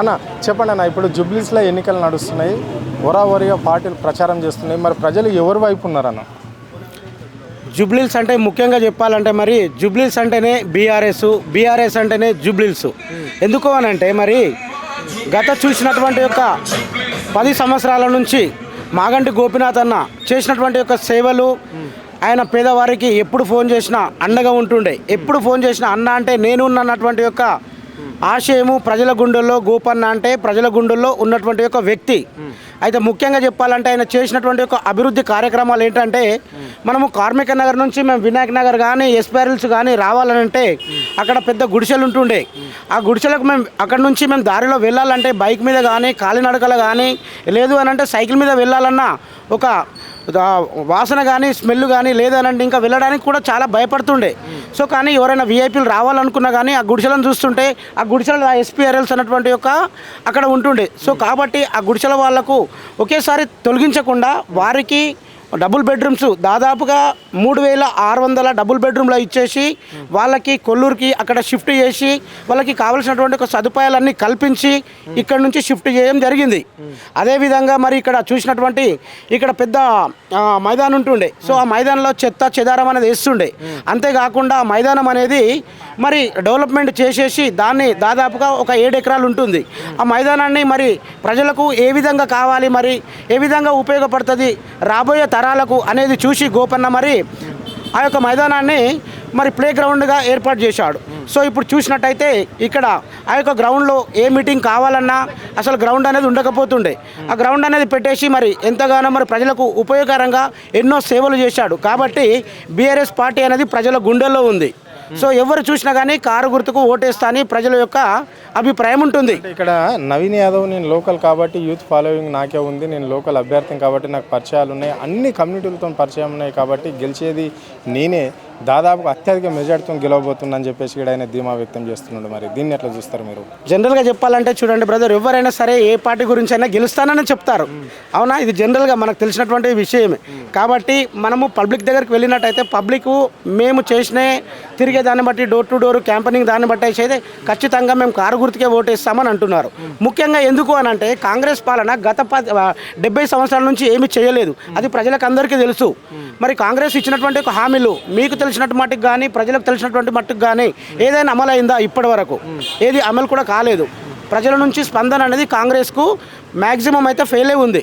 అన్న చెప్పండి అన్న, ఇప్పుడు జూబ్లీస్లో ఎన్నికలు నడుస్తున్నాయి, వరావరిగా పార్టీలు ప్రచారం చేస్తున్నాయి, మరి ప్రజలు ఎవరి వైపు ఉన్నారన్న? జూబ్లీస్ అంటే ముఖ్యంగా చెప్పాలంటే మరి జూబ్లీస్ అంటేనే బీఆర్ఎస్ అంటేనే జూబ్లీస్. ఎందుకు అని అంటే మరి గత చూసినటువంటి యొక్క 10 సంవత్సరాల నుంచి మాగంటి గోపీనాథ్ అన్న చేసినటువంటి యొక్క సేవలు, ఆయన పేదవారికి ఎప్పుడు ఫోన్ చేసినా అండగా ఉంటుండే, ఎప్పుడు ఫోన్ చేసినా అన్న అంటే నేను ఉన్నటువంటి యొక్క ఆశయము ప్రజల గుండెల్లో, గోపన్న అంటే ప్రజల గుండెల్లో ఉన్నటువంటి ఒక వ్యక్తి. అయితే ముఖ్యంగా చెప్పాలంటే ఆయన చేసినటువంటి ఒక అభివృద్ధి కార్యక్రమాలు ఏంటంటే, మనము కార్మిక నగర్ నుంచి మేము వినాయక్ నగర్ కానీ ఎస్పీఆర్ఎల్స్ కానీ రావాలంటే అక్కడ పెద్ద గుడిసెలు ఉంటుండే. ఆ గుడిసెలకు మేము అక్కడ నుంచి మేము దారిలో వెళ్ళాలంటే బైక్ మీద కానీ కాలినడకలు కానీ, లేదు అని అంటే సైకిల్ మీద వెళ్ళాలన్నా ఒక వాసన కానీ స్మెల్ కానీ లేదనంటే ఇంకా వెళ్ళడానికి కూడా చాలా భయపడుతుండే. సో కానీ ఎవరైనా వీఐపీలు రావాలనుకున్నా కానీ ఆ గుడిసెలను చూస్తుంటే ఆ గుడిసెల ఎస్పీఆర్ఎల్స్ అన్నటువంటి యొక్క అక్కడ ఉంటుండే. సో కాబట్టి ఆ గుడిసెల వాళ్లకు ఒకేసారి తొలగించకుండా వారికి డబుల్ బెడ్రూమ్స్ దాదాపుగా 3600 డబుల్ బెడ్రూమ్లో ఇచ్చేసి వాళ్ళకి కొల్లూరుకి అక్కడ షిఫ్ట్ చేసి వాళ్ళకి కావాల్సినటువంటి ఒక సదుపాయాలన్నీ కల్పించి ఇక్కడ నుంచి షిఫ్ట్ చేయడం జరిగింది. అదేవిధంగా మరి ఇక్కడ చూసినటువంటి ఇక్కడ పెద్ద మైదానం ఉంటుండే. సో ఆ మైదానంలో చెత్త చెదారం అనేది వేస్తుండే. అంతేకాకుండా ఆ మైదానం అనేది మరి డెవలప్మెంట్ చేసేసి దాన్ని దాదాపుగా ఒక 7 ఎకరాలు ఉంటుంది. ఆ మైదానాన్ని మరి ప్రజలకు ఏ విధంగా కావాలి, మరి ఏ విధంగా ఉపయోగపడుతుంది రాబోయే తరాలకు అనేది చూసి గోపన్న మరి ఆ యొక్క మైదానాన్ని మరి ప్లే గ్రౌండ్గా ఏర్పాటు చేశాడు. సో ఇప్పుడు చూసినట్టయితే ఇక్కడ ఆ యొక్క గ్రౌండ్లో ఏ మీటింగ్ కావాలన్నా అసలు గ్రౌండ్ అనేది ఉండకపోతుండే. ఆ గ్రౌండ్ అనేది పెట్టేసి మరి ఎంతగానో మరి ప్రజలకు ఉపయోగకరంగా ఎన్నో సేవలు చేశాడు. కాబట్టి బీఆర్ఎస్ పార్టీ అనేది ప్రజల గుండెల్లో ఉంది. సో ఎవరు చూసినా కానీ కారు గుర్తుకు ఓటేస్తా అని ప్రజల యొక్క అభిప్రాయం ఉంటుంది. ఇక్కడ నవీన్ యాదవ్, నేను లోకల్ కాబట్టి యూత్ ఫాలోయింగ్ నాకే ఉంది, నేను లోకల్ అభ్యర్థిని కాబట్టి నాకు పరిచయాలు ఉన్నాయి, అన్ని కమ్యూనిటీలతో పరిచయం ఉన్నాయి కాబట్టి గెలిచేది నేనే, దాదాపుగా అత్యధిక మెజార్టీతో గెలవబోతుందని చెప్పేసి కూడా ఆయన ధీమా వ్యక్తం చేస్తున్నాడు. మరి దీన్ని ఎట్లా చూస్తారు మీరు? జనరల్గా చెప్పాలంటే చూడండి బ్రదర్, ఎవరైనా సరే ఏ పార్టీ గురించి అయినా గెలుస్తానని చెప్తారు, అవునా? ఇది జనరల్గా మనకు తెలిసినటువంటి విషయమే. కాబట్టి మనము పబ్లిక్ దగ్గరికి వెళ్ళినట్టయితే పబ్లిక్ మేము చేసిన తిరిగే దాన్ని బట్టి డోర్ టు డోర్ క్యాంపెయినింగ్ దాన్ని బట్టి అయితే ఖచ్చితంగా మేము కారు గుర్తుకే ఓటేస్తామని అంటున్నారు. ముఖ్యంగా ఎందుకు అని అంటే కాంగ్రెస్ పాలన గత 70 సంవత్సరాల నుంచి ఏమీ చేయలేదు, అది ప్రజలకు అందరికీ తెలుసు. మరి కాంగ్రెస్ ఇచ్చినటువంటి ఒక హామీలు మీకు తెలిసినట్టు మట్టుకు కానీ ప్రజలకు తెలిసినటువంటి మట్టుకు కానీ ఏదైనా అమలు అయిందా? ఇప్పటి వరకు ఏది అమలు కూడా కాలేదు. ప్రజల నుంచి స్పందన అనేది కాంగ్రెస్కు మ్యాక్సిమం అయితే ఫెయిల్ అయి ఉంది.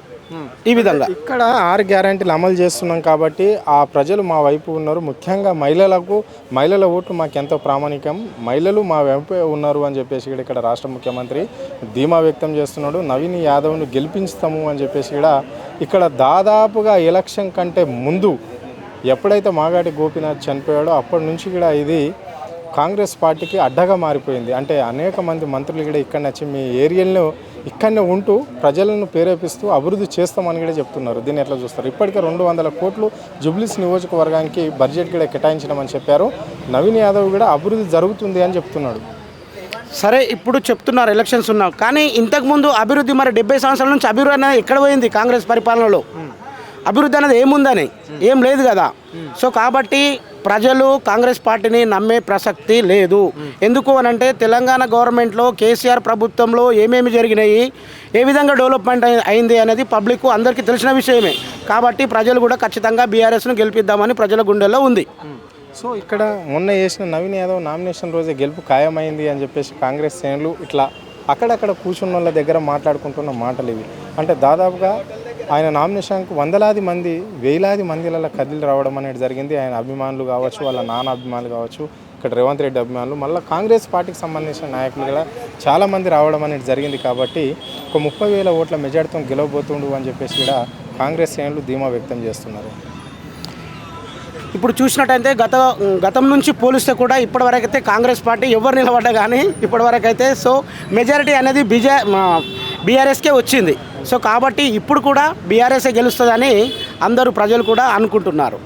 ఈ విధంగా ఇక్కడ 6 గ్యారంటీలు అమలు చేస్తున్నాం కాబట్టి ఆ ప్రజలు మా వైపు ఉన్నారు. ముఖ్యంగా మహిళల ఓట్లు మాకు ఎంతో ప్రామాణికం, మహిళలు మా వైపు ఉన్నారు అని చెప్పేసి ఇక్కడ రాష్ట్ర ముఖ్యమంత్రి ధీమా వ్యక్తం చేస్తున్నాడు. నవీన్ యాదవ్ను గెలిపించుతాము అని చెప్పేసి ఇక్కడ దాదాపుగా ఎలక్షన్ కంటే ముందు ఎప్పుడైతే మాగాటి గోపీనాథ్ చనిపోయాడో అప్పటి నుంచి ఇది కాంగ్రెస్ పార్టీకి అడ్డగా మారిపోయింది. అంటే అనేక మంది మంత్రులు ఇక్కడ వచ్చి మీ ఏరియాలో ఇక్కడనే ఉంటూ ప్రజలను ప్రేరేపిస్తూ అభివృద్ధి చేస్తామని కూడా చెప్తున్నారు. దీన్ని ఎట్లా చూస్తారు? ఇప్పటికే 200 కోట్లు జూబ్లీస్ నియోజకవర్గానికి బడ్జెట్ కూడా కేటాయించడమని చెప్పారు. నవీన్ యాదవ్ కూడా అభివృద్ధి జరుగుతుంది అని చెప్తున్నాడు. సరే, ఇప్పుడు చెప్తున్నారు ఎలక్షన్స్ ఉన్నావు, కానీ ఇంతకుముందు అభివృద్ధి మరి 70 సంవత్సరాల నుంచి అభివృద్ధి అనేది ఎక్కడ పోయింది? కాంగ్రెస్ పరిపాలనలో అభివృద్ధి అనేది ఏముందని ఏం లేదు కదా. సో కాబట్టి ప్రజలు కాంగ్రెస్ పార్టీని నమ్మే ప్రసక్తి లేదు. ఎందుకు అని అంటే తెలంగాణ గవర్నమెంట్లో కేసీఆర్ ప్రభుత్వంలో ఏమేమి జరిగినాయి, ఏ విధంగా డెవలప్మెంట్ అయింది అనేది పబ్లిక్ అందరికీ తెలిసిన విషయమే. కాబట్టి ప్రజలు కూడా ఖచ్చితంగా బీఆర్ఎస్ను గెలిపిద్దామని ప్రజల గుండెల్లో ఉంది. సో ఇక్కడ మొన్న చేసిన నవీన్ యాదవ్ నామినేషన్ రోజే గెలుపు ఖాయమైంది అని చెప్పేసి కాంగ్రెస్ శ్రేణులు ఇట్లా అక్కడక్కడ కూర్చున్న వాళ్ళ దగ్గర మాట్లాడుకుంటున్న మాటలు ఇవి. అంటే దాదాపుగా ఆయన నామినేషన్కు వందలాది మంది, వేలాది మందిలలో కదిలి రావడం అనేది జరిగింది. ఆయన అభిమానులు కావచ్చు, వాళ్ళ నాన్న అభిమానులు కావచ్చు, ఇక్కడ రేవంత్ రెడ్డి అభిమానులు, మళ్ళీ కాంగ్రెస్ పార్టీకి సంబంధించిన నాయకులు కూడా చాలామంది రావడం అనేది జరిగింది. కాబట్టి ఒక 30,000 ఓట్ల మెజార్టీతో గెలవబోతుండు అని చెప్పేసి కాంగ్రెస్ శ్రేణులు ధీమా వ్యక్తం చేస్తున్నారు. ఇప్పుడు చూసినట్టయితే గతం నుంచి పోలిస్తే కూడా ఇప్పటివరకైతే కాంగ్రెస్ పార్టీ ఎవరు నిలబడ్డా కానీ ఇప్పటివరకైతే సో మెజారిటీ అనేది బీఆర్ఎస్కే వచ్చింది. సో కాబట్టి ఇప్పుడు కూడా బీఆర్ఎస్ఏ గెలుస్తుందని అందరూ ప్రజలు కూడా అనుకుంటున్నారు.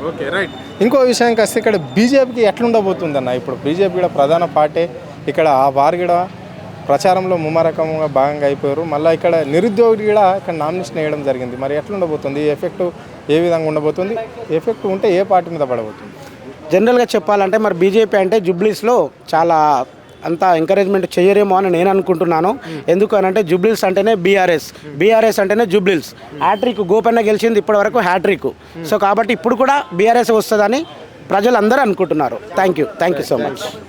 Okay, right. ఇంకో విషయానికి వస్తే ఇక్కడ బీజేపీకి ఎట్లుండబోతుందన్న? ఇప్పుడు బీజేపీ కూడా ప్రధాన పార్టీ, ఇక్కడ వారు కూడా ప్రచారంలో ముమ్మరకంగా భాగంగా అయిపోయారు. మళ్ళీ ఇక్కడ నిరుద్యోగులు కూడా ఇక్కడ నామినేషన్ వేయడం జరిగింది. మరి ఎట్లుండబోతుంది? ఈ ఎఫెక్ట్ ఏ విధంగా ఉండబోతుంది? ఎఫెక్ట్ ఉంటే ఏ పార్టీ మీద పడబోతుంది? జనరల్గా చెప్పాలంటే మరి బీజేపీ అంటే జూబ్లీస్లో చాలా అంత ఎంకరేజ్మెంట్ చేయరేమో అని నేను అనుకుంటున్నాను. ఎందుకు అని అంటే జూబ్లీస్ అంటేనే బీఆర్ఎస్ అంటేనే జూబ్లీస్. హ్యాట్రిక్ గోపన్న గెలిచింది ఇప్పటివరకు హ్యాట్రిక్. సో కాబట్టి ఇప్పుడు కూడా బీఆర్ఎస్ వస్తుందని ప్రజలందరూ అనుకుంటున్నారు. Thank you so much.